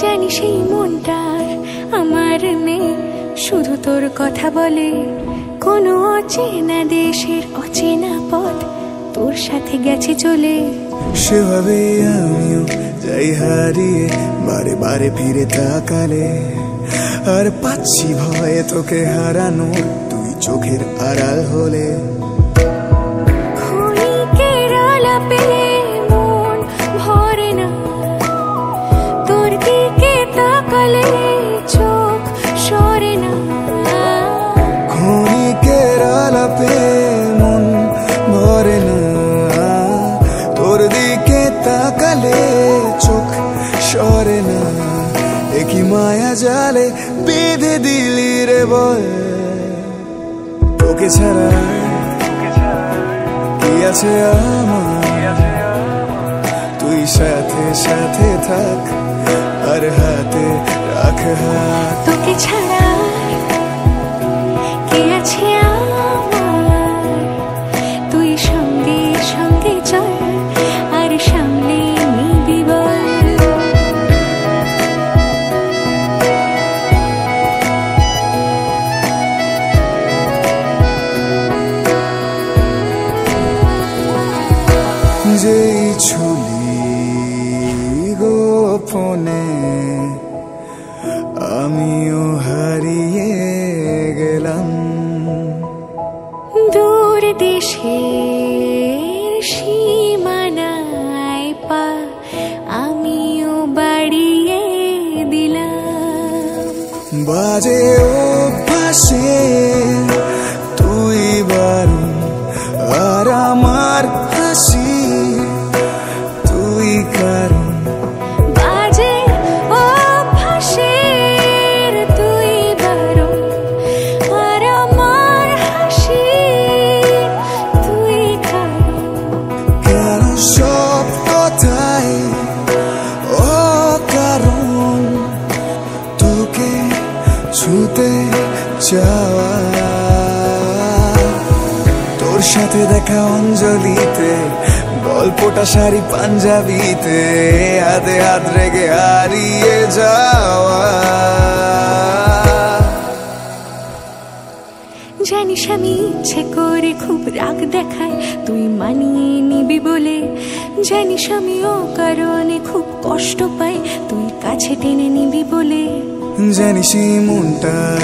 জানি সেই মনটার আমার নেই, শুধু তোর কথা বলে। কোনো অচেনা দেশের অচেনা পথ তোর সাথে গেছে চলে। সেভাবে আমিও যাই হারিয়ে, বারে বারে ফিরে তাকালে। আর পাচ্ছি ভয়ে তোকে হারানোর, তুই চোখের আড়াল হলে। ক্ষণিকের আলাপে মন ভরে না, তোর দিকে তাকালে চোখ সরে না। ক্ষণিকের আলাপে মন ভরে না, তোর দিকে তাকালে চোখ সরে না। একই মায়া জালে বেঁধে দিলি রে বল, তোকে ছাড়া কি আছে আমার। তুই সাথে সাথে থাক, আর হাতে রাখ হাত। তোকে ছাড়া কে আছে আমার, তুই সঙ্গে সঙ্গে চল, আর সামনে নিবি বল। যেই ছুলি গোপনে আমিও হারিয়ে গেলাম। দূর দেশের সীমানায় পা আমিও বাড়িয়ে দিলাম। বাজে অভ্যাসে তুই বারণ, আর আমার হাসি তুই কারণ। বাজে অভ্যাসের তুই বারণ, আর আমার হাসি তুই কারণ। কেন সব কথাই অকারণ, তোকে ছুতে চাওয়া। তোর সাথে দেখা অঞ্জলিতে, গল্পটা শাড়ি পাঞ্জাবিতে, হাতে হাত রেখে হারিয়ে যাওয়া। জানিস আমি ইচ্ছে করে খুব রাগ দেখাই, তুই মানিয়ে নিবি বলে। জানিস আমি অকারণে খুব কষ্ট পাই, তুই কাছে টেনে নিবি বলে। জানিস এই মনটার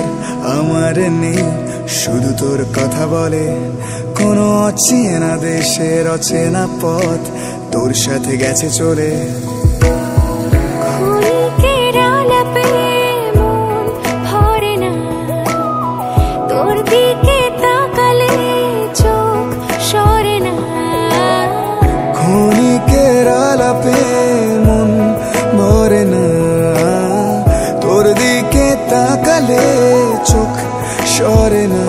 আমার নেই, শুধু তোর কথা বলে। কোনো অচেনা দেশের অচেনা পথ তোর সাথে গেছে চলে। ক্ষণিকের আলাপে মন ভরে না, তোর দিকে তাকালে চোখ সরে না। ক্ষণিকের আলাপে মন ভরে না, তোর দিকে তাকালে চোখ সরে না।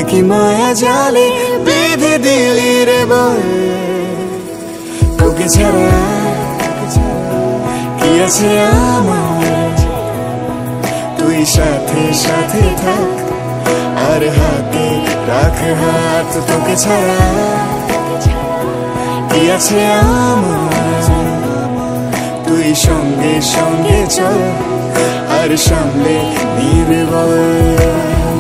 একই মায়া জালে বেঁধে দিলি রে বল, তোকে ছাড়া কি আছে আমার। তুই সাথে সাথে থাক, আর হাতে রাখ হাত। তোকে ছাড়া কি আছে আমার, তুই সঙ্গে সঙ্গে চল, আর সামনে নিবি বল।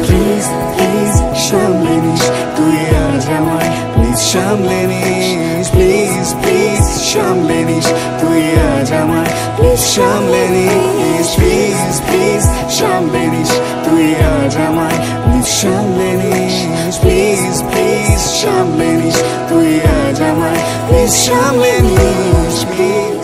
প্লিজ প্লিজ সামলে নিস তুই আজ আমায়, প্লিজ সামলে নিস। প্লিজ প্লিজ সামলে নিস তুই আজ আমায়, প্লিজ সামলে নিস। প্লিজ প্লিজ সামলে নিস তুই আজ আমায়, প্লিজ সামলে নিস। প্লিজ প্লিজ সামলে নিস তুই আজ আমায়, প্লিজ সামলে নিস। প্লিজ